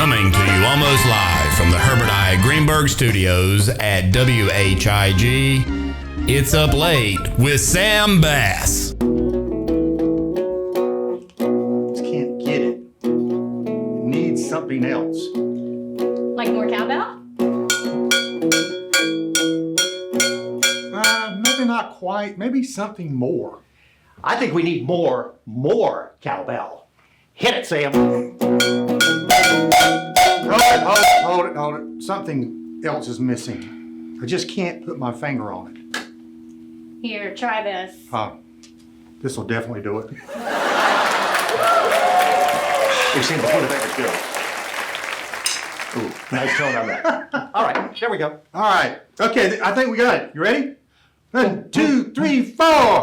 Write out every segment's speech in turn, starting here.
Coming to you almost live from the Herbert I. Greenberg Studios at WHIG, it's Up Late with Sam Bass. Just can't get it. It needs something else. Like more cowbell? Maybe not quite. Maybe something more. I think we need more cowbell. Hit it, Sam. Hold it. Something else is missing. I just can't put my finger on it. Here, try this. This will definitely do it. We've seen before the finger's good. Ooh, nice tone on that. All right, there we go. All right. Okay, I think we got it. You ready? 1, 2, 3, 4.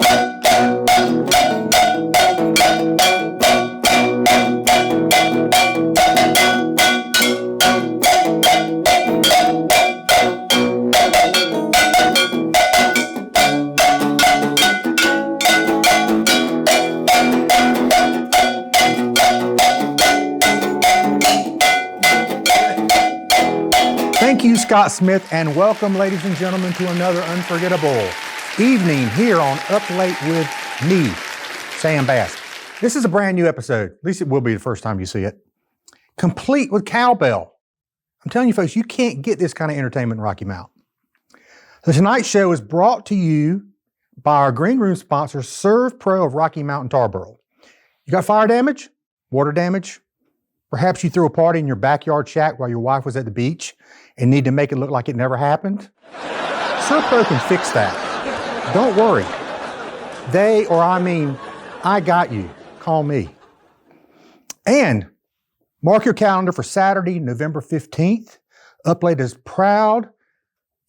Thank you, Scott Smith, and welcome, ladies and gentlemen, to another unforgettable evening here on Up Late with me, Sam Bass. This is a brand new episode. At least it will be the first time you see it. Complete with cowbell. I'm telling you folks, you can't get this kind of entertainment in Rocky Mount. The tonight's show is brought to you by our Green Room sponsor, Serve Pro of Rocky Mount Tarboro. You got fire damage? Water damage? Perhaps you threw a party in your backyard shack while your wife was at the beach and need to make it look like it never happened? Serve Pro can fix that. Don't worry. I got you. Call me. And mark your calendar for Saturday, November 15th. Uplate is proud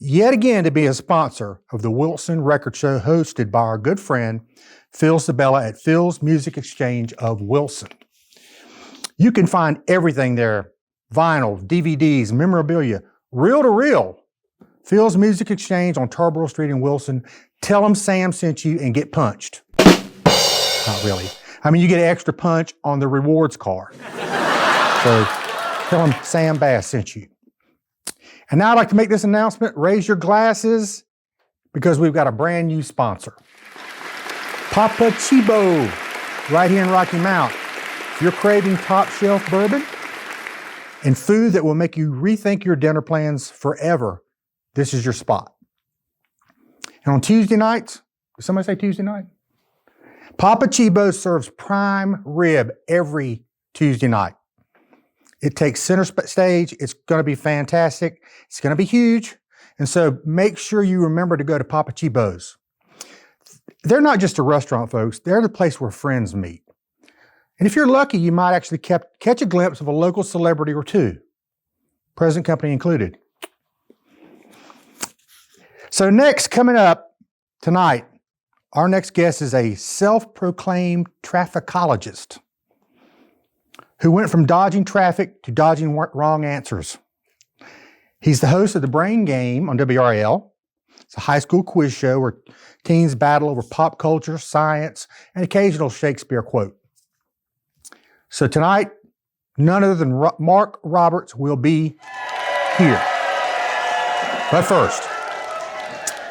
yet again to be a sponsor of the Wilson Record Show hosted by our good friend Phil Sabella at Phil's Music Exchange of Wilson. You can find everything there. Vinyl, DVDs, memorabilia, reel to reel. Phil's Music Exchange on Tarboro Street in Wilson. Tell them Sam sent you and get punched. Not really. I mean, you get an extra punch on the rewards card. So tell them Sam Bass sent you. And now I'd like to make this announcement. Raise your glasses because we've got a brand new sponsor. Papa Chibo, right here in Rocky Mount. If you're craving top shelf bourbon and food that will make you rethink your dinner plans forever, this is your spot. And on Tuesday nights, did somebody say Tuesday night? Papa Chibo serves prime rib every Tuesday night. It takes center stage. It's going to be fantastic. It's going to be huge. And so make sure you remember to go to Papa Chibo's. They're not just a restaurant, folks. They're the place where friends meet. And if you're lucky, you might actually catch a glimpse of a local celebrity or two, present company included. So next, coming up tonight, our next guest is a self-proclaimed trafficologist who went from dodging traffic to dodging wrong answers. He's the host of The Brain Game on WRAL. It's a high school quiz show where teens battle over pop culture, science, and occasional Shakespeare quote. So tonight, none other than Mark Roberts will be here. But first,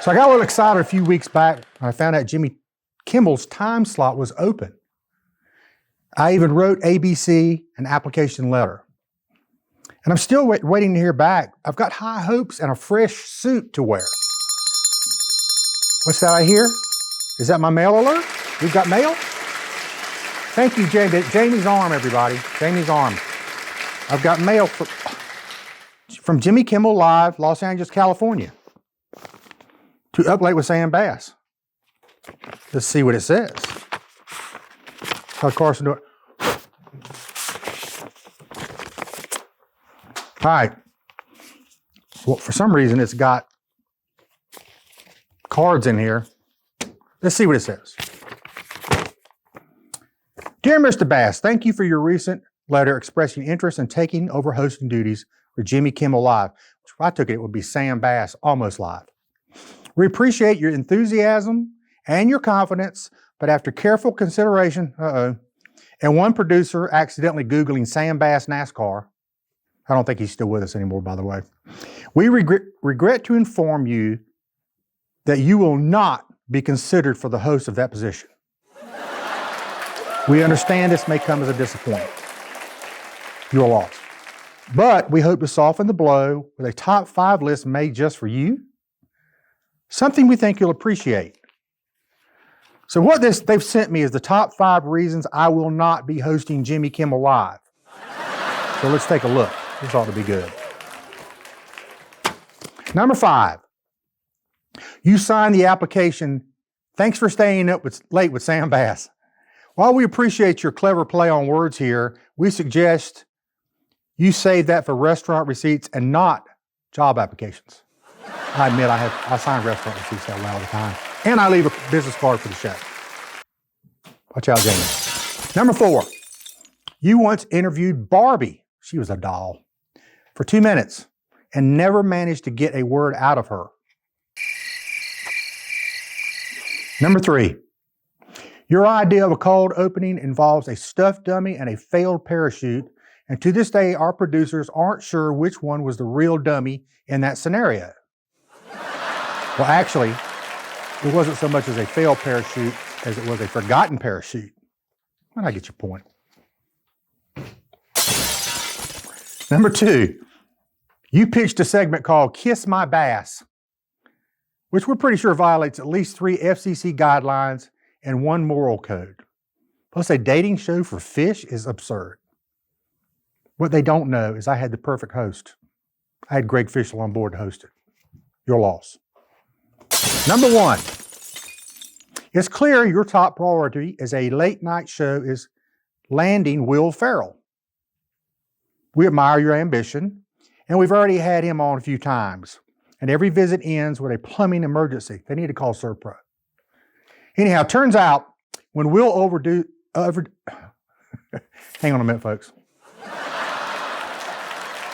so I got a little excited a few weeks back when I found out Jimmy Kimmel's time slot was open. I even wrote ABC an application letter. And I'm still waiting to hear back. I've got high hopes and a fresh suit to wear. What's that I hear? Is that my mail alert? We've got mail? Thank you, Jamie. Jamie's arm, everybody. Jamie's arm. I've got mail from Jimmy Kimmel Live, Los Angeles, California, to Up Late with Sam Bass. Let's see what it says. How Carson do it. All right. Well, for some reason, it's got cards in here. Let's see what it says. Dear Mr. Bass, thank you for your recent letter expressing interest in taking over hosting duties for Jimmy Kimmel Live, which if I took it would be Sam Bass Almost Live. We appreciate your enthusiasm and your confidence, but after careful consideration, and one producer accidentally Googling Sam Bass NASCAR, I don't think he's still with us anymore, by the way. We regret to inform you that you will not be considered for the host of that position. We understand this may come as a disappointment. You're lost. But we hope to soften the blow with a top 5 list made just for you. Something we think you'll appreciate. So what they've sent me is the top 5 reasons I will not be hosting Jimmy Kimmel Live. So let's take a look. This ought to be good. Number 5. You signed the application, "Thanks for staying up late with Sam Bass." While we appreciate your clever play on words here, we suggest you save that for restaurant receipts and not job applications. I admit I sign restaurant receipts out loud all the time. And I leave a business card for the chef. Watch out, Jamie. Number 4. You once interviewed Barbie, she was a doll, for 2 minutes and never managed to get a word out of her. Number 3. Your idea of a cold opening involves a stuffed dummy and a failed parachute, and to this day, our producers aren't sure which one was the real dummy in that scenario. Well, actually, it wasn't so much as a failed parachute as it was a forgotten parachute. Well, I get your point. Number 2, you pitched a segment called Kiss My Bass, which we're pretty sure violates at least 3 FCC guidelines and 1 moral code. Plus, a dating show for fish is absurd. What they don't know is I had the perfect host. I had Greg Fischel on board to host it. Your loss. Number 1. It's clear your top priority as a late night show is landing Will Ferrell. We admire your ambition, and we've already had him on a few times. And every visit ends with a plumbing emergency. They need to call Serpro. Anyhow, turns out when Will hang on a minute, folks.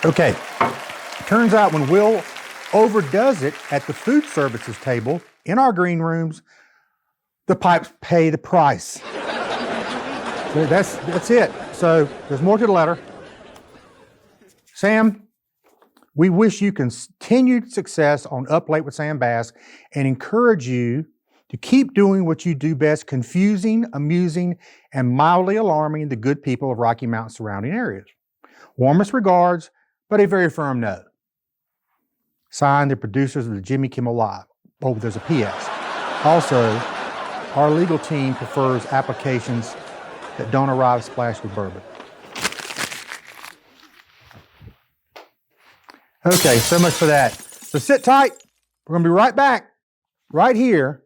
Okay. Turns out when Will overdoes it at the food services table in our green rooms, the pipes pay the price. That's it. So there's more to the letter. Sam, we wish you continued success on Up Late with Sam Bass and encourage you to keep doing what you do best, confusing, amusing, and mildly alarming the good people of Rocky Mountain surrounding areas. Warmest regards, but a very firm no. Signed, the producers of the Jimmy Kimmel Live. Oh, there's a P.S. Also, our legal team prefers applications that don't arrive splashed with bourbon. Okay, so much for that. So sit tight. We're going to be right back, right here.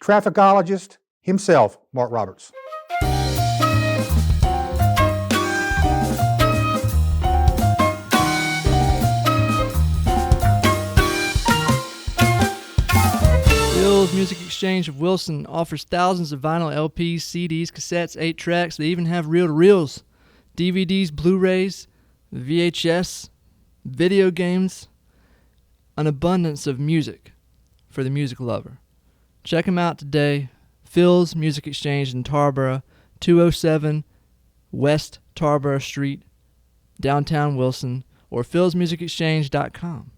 Trafficologist himself, Mark Roberts. Phil's Music Exchange of Wilson offers thousands of vinyl LPs, CDs, cassettes, 8 tracks. They even have reel-to-reels, DVDs, Blu-rays, VHS, video games, an abundance of music for the music lover. Check them out today. Phil's Music Exchange in Tarboro, 207 West Tarboro Street, downtown Wilson, or philsmusicexchange.com.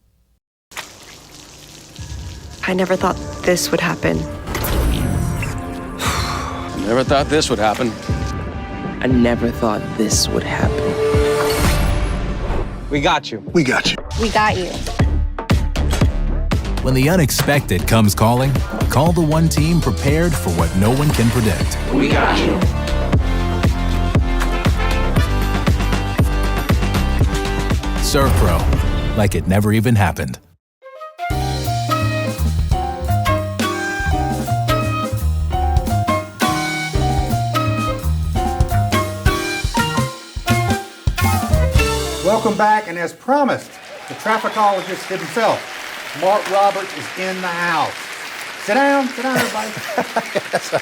I never thought this would happen. Never thought this would happen. I never thought this would happen. We got you. We got you. We got you. When the unexpected comes calling, call the one team prepared for what no one can predict. We got you. Serpro, like it never even happened. Welcome back, and as promised, the trafficologist himself, Mark Roberts, is in the house. Sit down, everybody. Yes, a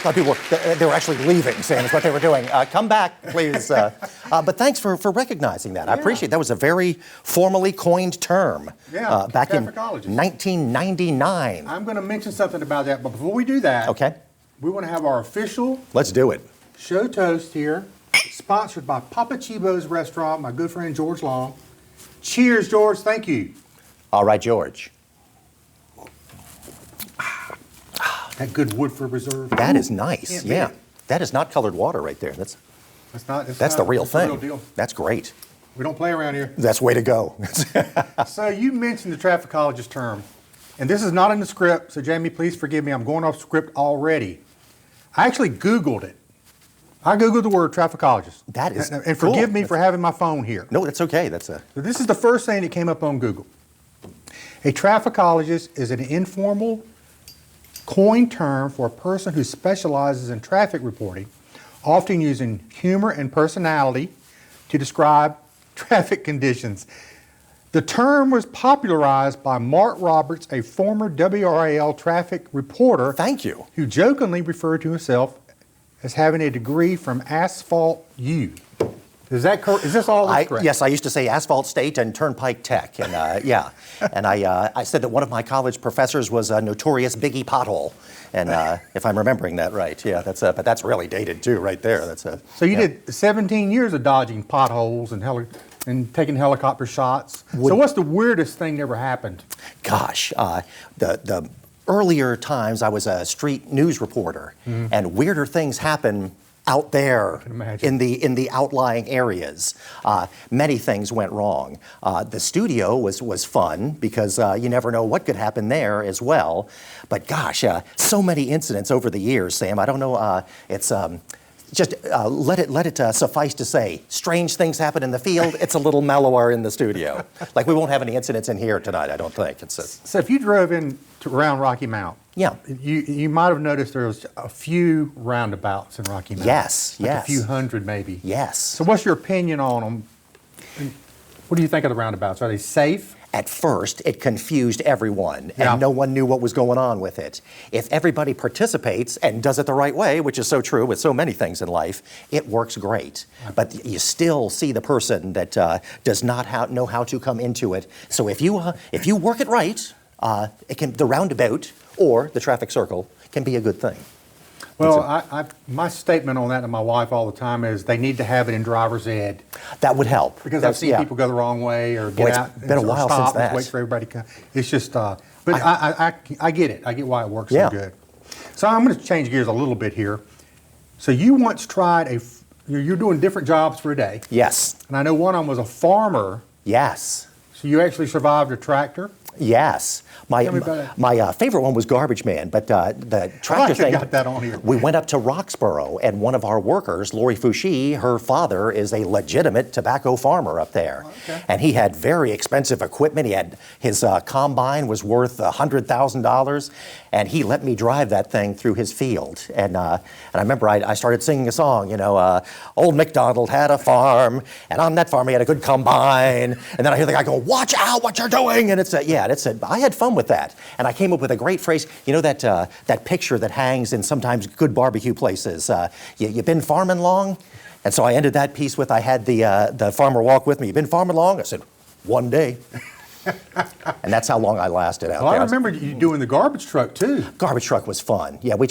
lot of people, they were actually leaving, Sam, is what they were doing. Come back, please. But thanks for recognizing that. I appreciate it. That was a very formally coined term back in 1999. I'm going to mention something about that, but before we do that, Okay. we want to have our official Let's do it. show toast here, sponsored by Papa Chibo's Restaurant, my good friend George Long. Cheers, George. Thank you. All right, George. That good Woodford Reserve. That is nice. Can't Yeah. beat it. That is not colored water right there. That's That's the real thing. Real deal. That's great. We don't play around here. That's way to go. So you mentioned the trafficologist term, and this is not in the script, so Jamie, please forgive me. I'm going off script already. I actually Googled it. I Googled the word trafficologist. That is And cool. forgive me for having my phone here. No, that's okay. So this is the first thing that came up on Google. A trafficologist is an informal coined term for a person who specializes in traffic reporting, often using humor and personality to describe traffic conditions. The term was popularized by Mark Roberts, a former WRAL traffic reporter. Thank you. Who jokingly referred to himself as having a degree from Asphalt U. Is that correct? Is this all correct? Yes, I used to say Asphalt State and Turnpike Tech, and yeah, and I said that one of my college professors was a notorious Biggie pothole, and if I'm remembering that right, yeah, but that's really dated too, right there. So you did 17 years of dodging potholes and taking helicopter shots. So what's the weirdest thing that ever happened? Gosh, the earlier times I was a street news reporter, and weirder things happen out there in the outlying areas. Many things went wrong. The studio was fun because you never know what could happen there as well. But gosh, so many incidents over the years, Sam. I don't know. It's just let it suffice to say, strange things happen in the field. It's a little mellower in the studio. Like we won't have any incidents in here tonight, I don't think. So if you drove in around Rocky Mount, yeah, you might have noticed there was a few roundabouts in Rocky Mount. Yes, like yes. A few hundred maybe. Yes. So what's your opinion on them? What do you think of the roundabouts? Are they safe? At first, it confused everyone, and no one knew what was going on with it. If everybody participates and does it the right way, which is so true with so many things in life, it works great. But you still see the person that does not know how to come into it. So if you work it right, the roundabout or the traffic circle can be a good thing. Well, my statement on that to my wife all the time is they need to have it in driver's ed. That would help. Because I've seen people go the wrong way or get out. It's been a while stop since that. And wait for everybody to come. It's just, but I get it. I get why it works so good. So I'm going to change gears a little bit here. So you once tried you're doing different jobs for a day. Yes. And I know one of them was a farmer. Yes. So you actually survived a tractor? Yes. My favorite one was garbage man, but the tractor thing. Got that on here. We went up to Roxborough, and one of our workers, Lori Fouchy, her father is a legitimate tobacco farmer up there, and he had very expensive equipment. He had his combine was worth $100,000, and he let me drive that thing through his field. And I remember I started singing a song. Old MacDonald had a farm, and on that farm he had a good combine. And then I hear the guy go, "Watch out, what you're doing!" And I had fun with that. And I came up with a great phrase. You know that picture that hangs in sometimes good barbecue places. You been farming long? And so I ended that piece with I had the farmer walk with me. You been farming long? I said, 1 day. And that's how long I lasted out there. Well, I remember you doing the garbage truck too. Garbage truck was fun. Yeah, we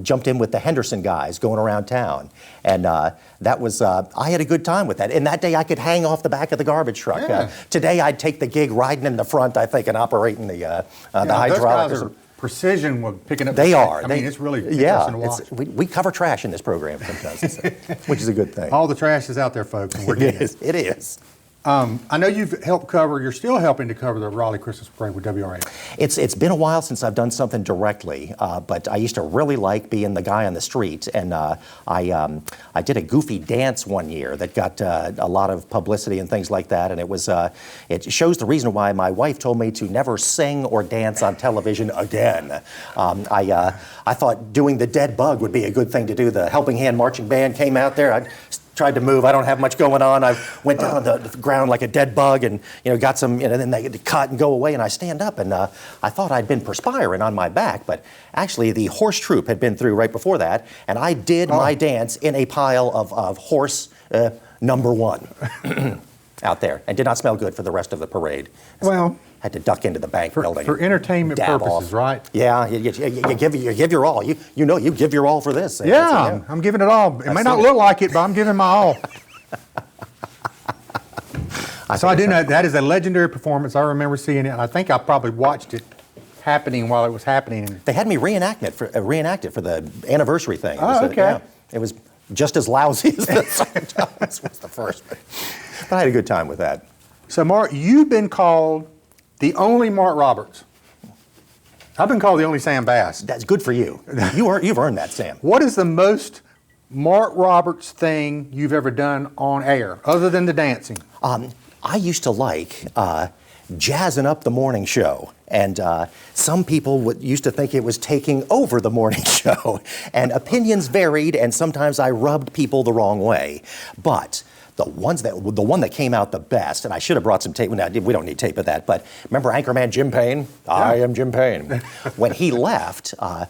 jumped in with the Henderson guys going around town, and that was I had a good time with that. And that day I could hang off the back of the garbage truck. Yeah. Today I'd take the gig riding in the front, I think, and operating the hydraulic. Those guys are precision with picking up. They are. I mean, it's really interesting to watch. We cover trash in this program sometimes, which is a good thing. All the trash is out there, folks, and we're getting it. It is. I know you're still helping to cover the Raleigh Christmas Parade with WRA. It's been a while since I've done something directly, but I used to really like being the guy on the street, and I did a goofy dance one year that got a lot of publicity and things like that, and it shows the reason why my wife told me to never sing or dance on television again. I thought doing the dead bug would be a good thing to do. The Helping Hand Marching Band came out there. I tried to move. I don't have much going on. I went down the ground like a dead bug and got some, and then they cut and go away, and I stand up, and I thought I'd been perspiring on my back, but actually the horse troop had been through right before that, and I did my dance in a pile of horse number one out there, and did not smell good for the rest of the parade. Well, had to duck into the bank building. For entertainment purposes, right? Yeah, you give your all. You give your all for this. Yeah, I'm giving it all. It may not look like it, but I'm giving my all. So I do know that is a legendary performance. I remember seeing it. I think I probably watched it happening while it was happening. They had me reenact it for the anniversary thing. Okay. It was just as lousy as the second time was the first. But I had a good time with that. So, Mark, you've been called the only Mark Roberts. I've been called the only Sam Bass. That's good for you. You've earned that, Sam. What is the most Mark Roberts thing you've ever done on air, other than the dancing? I used to like jazzing up the morning show. And some people used to think it was taking over the morning show. And opinions varied, and sometimes I rubbed people the wrong way. But the one that came out the best, and I should have brought some tape. Now, we don't need tape of that, but remember Anchorman Jim Payne? Yeah. I am Jim Payne. When he left, I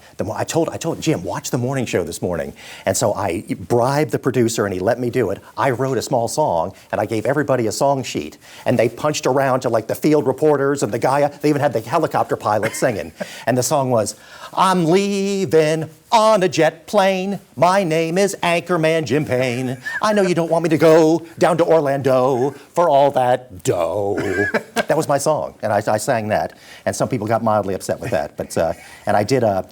told Jim, watch the morning show this morning. And so I bribed the producer, and he let me do it. I wrote a small song, and I gave everybody a song sheet. And they punched around to like the field reporters and the guy, they even had the helicopter pilot singing. And the song was, I'm leaving on a jet plane. My name is Anchorman Jim Payne. I know you don't want me to go down to Orlando for all that dough. That was my song, and I sang that. And some people got mildly upset with that. But and I did a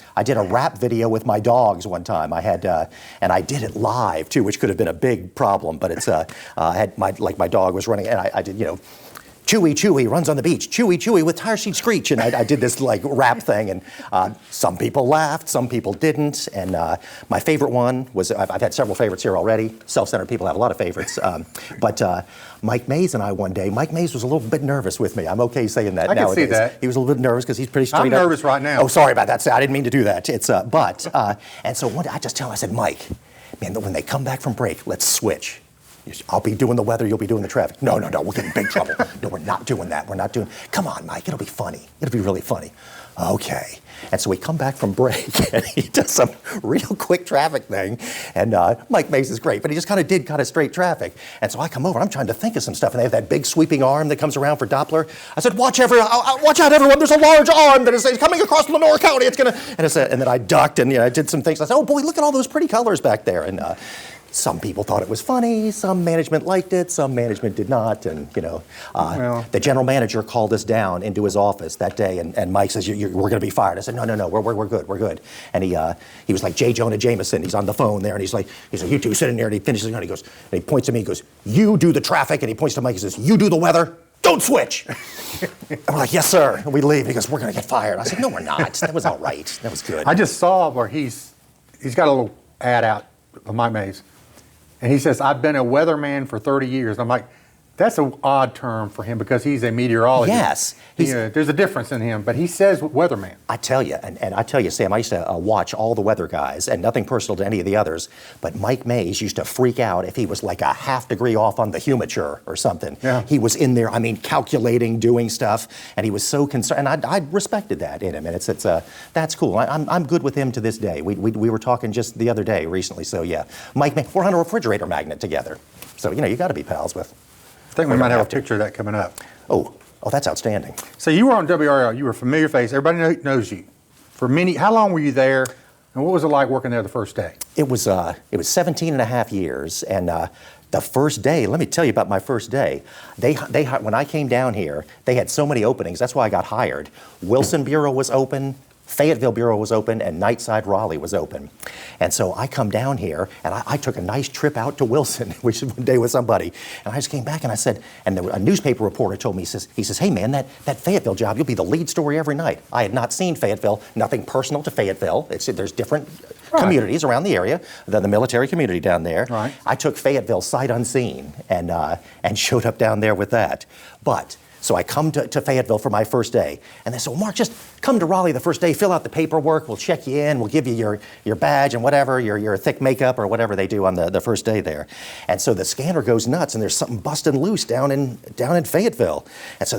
rap video with my dogs one time. I had and I did it live too, which could have been a big problem. But it's I had my dog was running, and I did Chewy, Chewy runs on the beach. Chewy, Chewy with tire seat screech. And I did this like rap thing, and some people laughed, some people didn't. And my favorite one was, I've had several favorites here already. Self-centered people have a lot of favorites. But Mike Mays and I one day, Mike Mays was a little bit nervous with me. I'm okay saying that nowadays. I can see that. He was a little bit nervous because he's pretty straight up. I'm nervous right now. Oh, sorry about that. I didn't mean to do that. It's and so one day I just tell him, I said, Mike, man, when they come back from break, let's switch. I'll be doing the weather, you'll be doing the traffic. No, we'll get in big trouble. No, we're not doing that. Come on, Mike, it'll be funny. It'll be really funny. Okay. And so we come back from break, and he does some real quick traffic thing. And Mike Mays is great, but he just kind of straight traffic. And so I come over, I'm trying to think of some stuff, and they have that big sweeping arm that comes around for Doppler. I said, watch out, everyone, there's a large arm that is coming across Lenore County. It's gonna, and then I ducked, and I did some things. I said, oh boy, look at all those pretty colors back there. And some people thought it was funny, some management liked it, some management did not, and the general manager called us down into his office that day, and Mike says, we're going to be fired. I said, no, we're good. And he was like J. Jonah Jameson. He's on the phone there, and he's like, you two sit in there, and he finishes, and he goes, and he points to me, he goes, you do the traffic, and he points to Mike, he says, you do the weather. Don't switch. And we're like, yes, sir. And we leave. He goes, we're going to get fired. I said, no, we're not. That was all right. That was good. I just saw where he's got a little ad out of Mike Mays. And he says, I've been a weatherman for 30 years. I'm like, that's an odd term for him because he's a meteorologist. Yes. There's a difference in him, but he says weatherman. I tell you, and I tell you, Sam, I used to watch all the weather guys, and nothing personal to any of the others, but Mike Mays used to freak out if he was like a half degree off on the humiture or something. Yeah. He was in there, calculating, doing stuff, and he was so concerned, and I respected that in him, and that's cool. I'm good with him to this day. We were talking just the other day recently, so yeah. Mike Mays, we're on a refrigerator magnet together, so you got to be pals with. I think we might have a picture of that coming up. Oh, that's outstanding. So you were on WRL. You were a familiar face. Everybody knows you. How long were you there, and what was it like working there the first day? It was 17 and a half years, and the first day, let me tell you about my first day. They when I came down here, they had so many openings. That's why I got hired. Wilson Bureau was open. Fayetteville Bureau was open, and Nightside Raleigh was open. And so I come down here, and I took a nice trip out to Wilson, which is one day with somebody. And I just came back, and I said, and a newspaper reporter told me, he says, hey man, that Fayetteville job, you'll be the lead story every night. I had not seen Fayetteville, nothing personal to Fayetteville. There's different communities around the area, the military community down there. Right. I took Fayetteville sight unseen, and showed up down there with that. So I come to Fayetteville for my first day, and they said, well, Mark, just come to Raleigh the first day, fill out the paperwork, we'll check you in, we'll give you your badge and whatever, your thick makeup or whatever they do on the first day there. And so the scanner goes nuts, and there's something busting loose down in Fayetteville. And so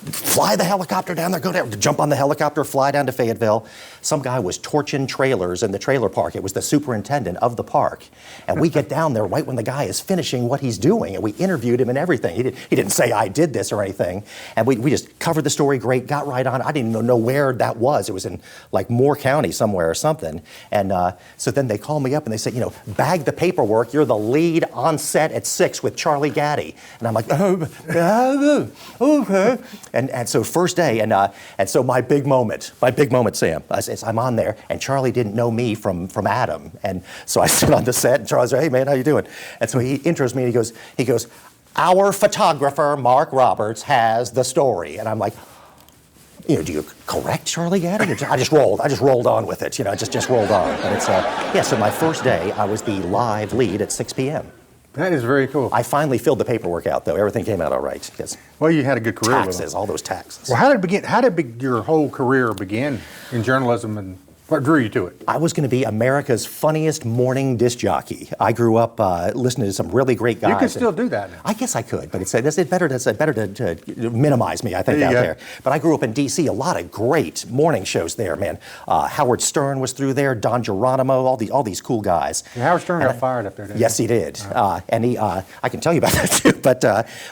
fly the helicopter down there, go down, jump on the helicopter, fly down to Fayetteville. Some guy was torching trailers in the trailer park. It was the superintendent of the park. And we get down there right when the guy is finishing what he's doing, and we interviewed him and everything. He didn't say I did this or anything. And we just covered the story great, got right on. I didn't even know where that was. It was in like Moore County somewhere or something. And so then they call me up and they say, bag the paperwork. You're the lead on set at 6 with Charlie Gaddy. And I'm like, oh, okay. And so first day, and so my big moment, Sam, I'm on there, and Charlie didn't know me from Adam. And so I sit on the set, and Charlie's like, hey man, how you doing? And so he intros me, and he goes, our photographer, Mark Roberts, has the story. And I'm like, do you correct Charlie Gaddy? I just rolled on with it, just rolled on. And it's, so my first day, I was the live lead at 6 p.m. That is very cool. I finally filled the papaperwork out, though. Everything came out all right. Well, you had a good career with taxes, all those taxes. Well, how did your whole career begin in journalism, and what drew you to it? I was going to be America's funniest morning disc jockey. I grew up listening to some really great guys. You can still do that now. I guess I could, but it's better to minimize me, I think, out there. But I grew up in D.C., a lot of great morning shows there, man. Howard Stern was through there, Don Geronimo, all these cool guys. And Howard Stern got fired up there, didn't he? Yes, he did. And I can tell you about that too.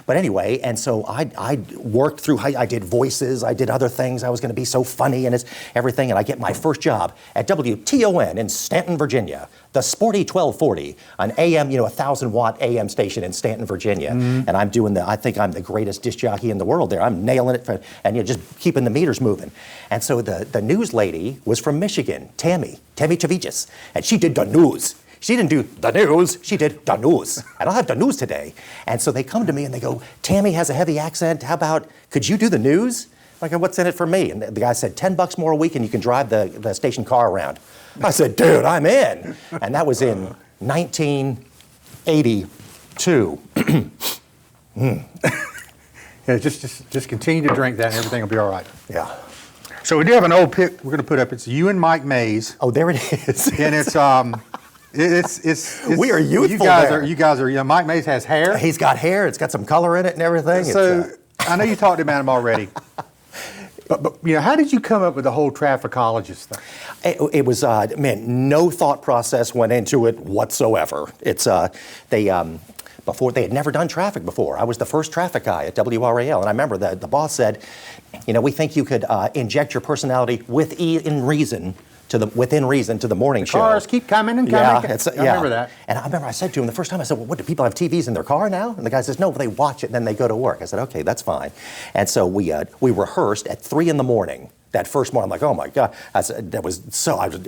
But anyway, and so I worked through, I did voices, I did other things. I was going to be so funny and everything, and I get my first job at WTON in Stanton, Virginia, the Sporty 1240, an AM, 1,000-watt AM station in Stanton, Virginia. And I'm doing I think I'm the greatest disc jockey in the world there. I'm nailing it, and just keeping the meters moving. And so the news lady was from Michigan, Tammy Chavigis, and she did the news. She didn't do the news, she did the news. I don't have the news today. And so they come to me and they go, Tammy has a heavy accent, how about, could you do the news? Like, what's in it for me? And the guy said, $10 more a week and you can drive the station car around. I said, dude, I'm in. And that was in 1982. Yeah, just continue to drink that and everything will be all right. Yeah. So we do have an old pic we're going to put up. It's you and Mike Mays. Oh, there it is. And it's we are youthful. You guys are. Mike Mays has hair. He's got hair. It's got some color in it and everything. So I know you talked about him already. But how did you come up with the whole trafficologist thing? It was no thought process went into it whatsoever. It's before they had never done traffic before. I was the first traffic guy at WRAL, and I remember the boss said, we think you could inject your personality within reason to the morning show. Cars keep coming and coming. I remember that. And I remember I said to him the first time, I said, well, what, do people have TVs in their car now? And the guy says, no, they watch it and then they go to work. I said, okay, that's fine. And so we rehearsed at 3 a.m. That first morning, I'm like, oh my God. I was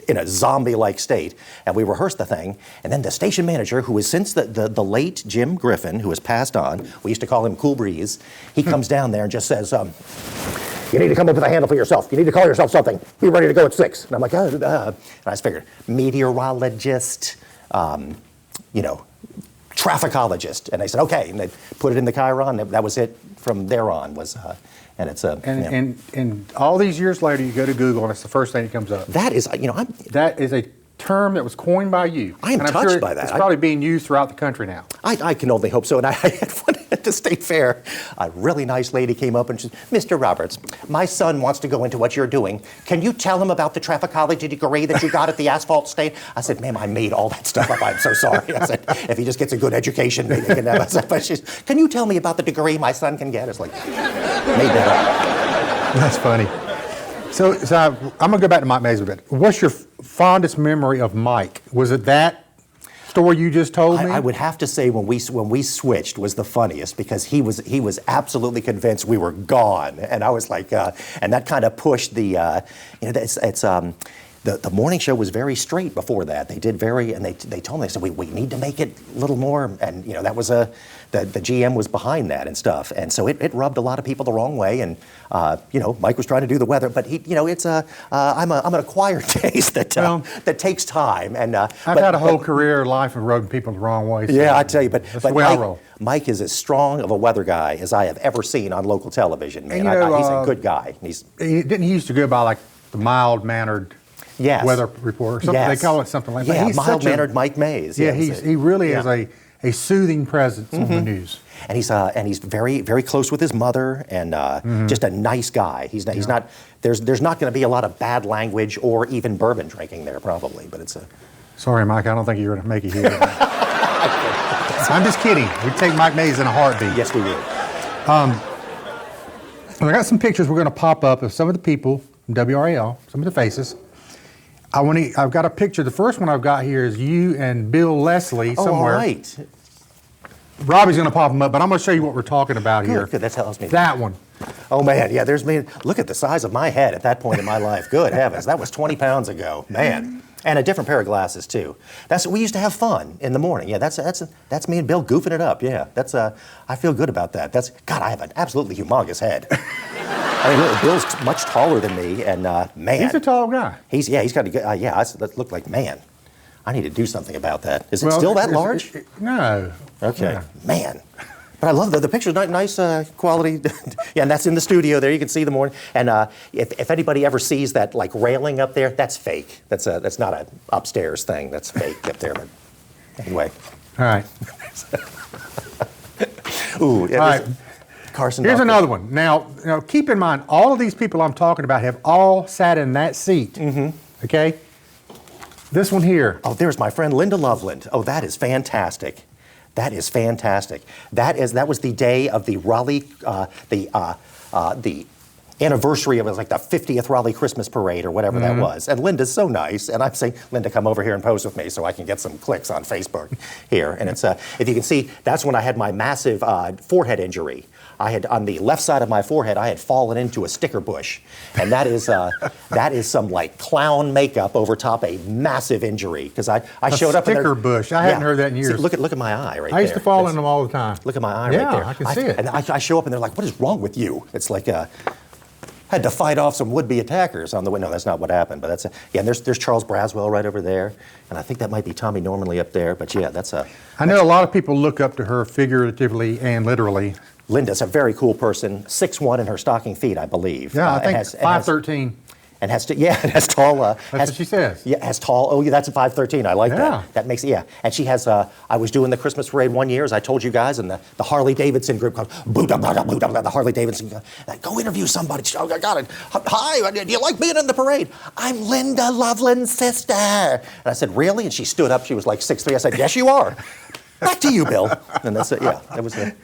in a zombie-like state. And we rehearsed the thing. And then the station manager, who is since the late Jim Griffin, who has passed on, we used to call him Cool Breeze, he comes down there and just says, you need to come up with a handle for yourself. You need to call yourself something. Be ready to go at 6. And I'm like, And I just figured, meteorologist, trafficologist. And they said, okay. And they put it in the Chiron. That was it from there on. And it's and all these years later, you go to Google, and it's the first thing that comes up. That is, that is a term that was coined by you. I am touched by that. It's probably being used throughout the country now. I can only hope so. And I had one at the state fair. A really nice lady came up and she said, Mr. Roberts, my son wants to go into what you're doing. Can you tell him about the trafficology degree that you got at the asphalt state? I said, ma'am, I made all that stuff up. I'm so sorry. I said, if he just gets a good education, maybe he can have it. But she's, can you tell me about the degree my son can get? It's like, made that up. That's funny. So I'm going to go back to Mike Mays a bit. What's your fondest memory of Mike? Was it that story you just told me? I would have to say when we switched was the funniest, because he was absolutely convinced we were gone, and I was like, and that kind of pushed the, the morning show was very straight before that. They did they told me, they said, we need to make it a little more, and that was the GM was behind that and stuff. And so it rubbed a lot of people the wrong way. And, Mike was trying to do the weather, but I'm an acquired taste that takes time. And I've had a whole career life of rubbing people the wrong way. So yeah, I tell you, but the way I roll. Mike is as strong of a weather guy as I have ever seen on local television, man. And, he's a good guy. Didn't he used to go by like the mild-mannered weather reporter? They call it something like that. Yeah, mild-mannered Mike Mays. Yeah, he really is a soothing presence on the news. And he's very, very close with his mother, and just a nice guy. He's not. There's not going to be a lot of bad language or even bourbon drinking there, probably. But it's a. Sorry, Mike. I don't think you're going to make it here. I'm just kidding. We'd take Mike Mays in a heartbeat. Yes, we would. I got some pictures we're going to pop up of some of the people from WRAL, some of the faces. I've got a picture. The first one I've got here is you and Bill Leslie somewhere. Oh, right. Robbie's going to pop them up, but I'm going to show you what we're talking about here. Good. That tells me. That one. Oh, man. Yeah, there's me. Look at the size of my head at that point in my life. Good heavens. That was 20 pounds ago. Man. And a different pair of glasses, too. We used to have fun in the morning. Yeah, that's me and Bill goofing it up. Yeah, I feel good about that. God, I have an absolutely humongous head. I mean, look, Bill's much taller than me, and man. He's a tall guy. He's got a good, I look like, man, I need to do something about that. Is it still that large? No. Okay. Yeah. Man. But I love the picture's nice quality. Yeah, and that's in the studio there. You can see the morning. And if anybody ever sees that like railing up there, that's fake. That's not an upstairs thing. That's fake up there. But anyway. All right. Ooh. Yeah, all right. Carson. Here's another one. Now, keep in mind, all of these people I'm talking about have all sat in that seat. Mm-hmm. Okay. This one here. Oh, there's my friend Linda Loveland. Oh, that is fantastic. That is fantastic. That was the day of the Raleigh, the anniversary of it was like the 50th Raleigh Christmas Parade or whatever that was. And Linda's so nice. And I'm saying, Linda, come over here and pose with me so I can get some clicks on Facebook here. And it's if you can see, that's when I had my massive forehead injury. I had on the left side of my forehead, I had fallen into a sticker bush, and that is some like clown makeup over top a massive injury because I showed up. Sticker bush. I hadn't heard that in years. See, look at my eye right there. I used to fall in them all the time. Look at my eye right there. Yeah, I can see it. And I show up and they're like, "What is wrong with you?" It's like had to fight off some would-be attackers on the way. No, that's not what happened. But that's yeah. And there's Charles Braswell right over there, and I think that might be Tommy Normanley up there. But yeah, I know a lot of people look up to her figuratively and literally. Linda's a very cool person, 6'1" in her stocking feet, I believe. Yeah, I think 5'13". And has has tall. That's what she says. Yeah, has tall. Oh, yeah, that's a 5'13". I like Yeah. that. That makes it. Yeah, and she has. I was doing the Christmas parade one year, as I told you guys, and the Harley Davidson group called the Harley Davidson. Go interview somebody. Oh, I got it. Hi, do you like being in the parade? I'm Linda Loveland's sister. And I said, really? And she stood up. She was like 6'3". I said, yes, you are. Back to you, Bill. And that's it. Yeah, that was it.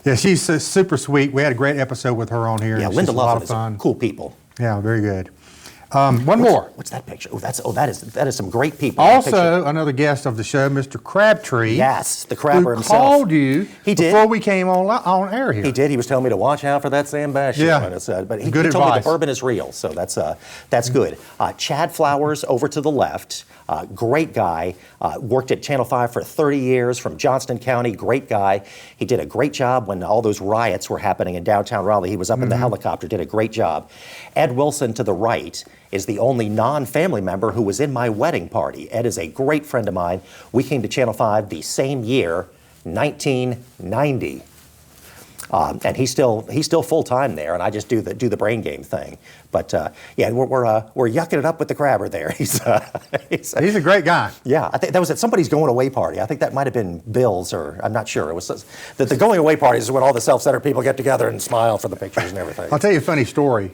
Yeah, she's super sweet. We had a great episode with her on here. Yeah, Linda Loveland is cool people. Yeah, very good. One more. What's that picture? That is some great people. Also, another guest of the show, Mr. Crabtree. Yes, the Crabber himself. Called you he did. before we came on air here. He did. He was telling me to watch out for that Sam Bass show. Yeah. But he good told me advice. the bourbon is real, so that's good. Chad Flowers over to the left. Great guy. Worked at Channel 5 for 30 years from Johnston County. Great guy. He did a great job when all those riots were happening in downtown Raleigh. He was up in the helicopter, did a great job. Ed Wilson to the right is the only non-family member who was in my wedding party. Ed is a great friend of mine. We came to Channel 5 the same year, 1990. And he's still full-time there, and I just do the brain game thing. But yeah, we're yucking it up with the Crabber there. He's a great guy. Yeah, I think that was at somebody's going away party. I think that might have been Bill's, or I'm not sure. It was the going away parties is when all the self-centered people get together and smile for the pictures and everything. I'll tell you a funny story.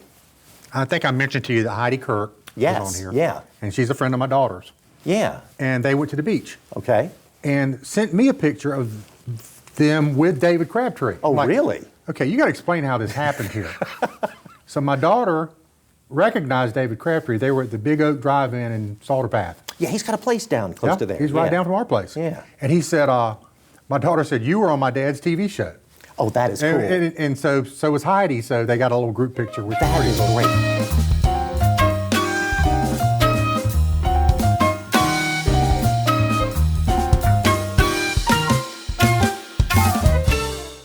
I think I mentioned to you that Heidi Kirk was on here. Yeah. And she's a friend of my daughter's. Yeah. And they went to the beach. Okay. And sent me a picture of them with David Crabtree. Oh, really? Okay, you got to explain how this happened here. So my daughter recognized David Crabtree. They were at the Big Oak Drive-In in Salter Path. Yeah, he's got a place down close to there. He's right down from our place. Yeah. And he said, my daughter said, you were on my dad's TV show. Oh, that is cool. And so was Heidi, so they got a little group picture with that. Is great.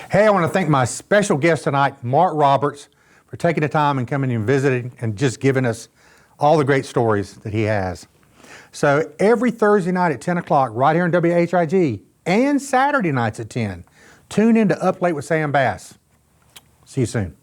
Hey, I want to thank my special guest tonight, Mark Roberts, for taking the time and coming and visiting and just giving us all the great stories that he has. So every Thursday night at 10 o'clock, right here on WHIG, and Saturday nights at 10, tune in to Up Late with Sam Bass. See you soon.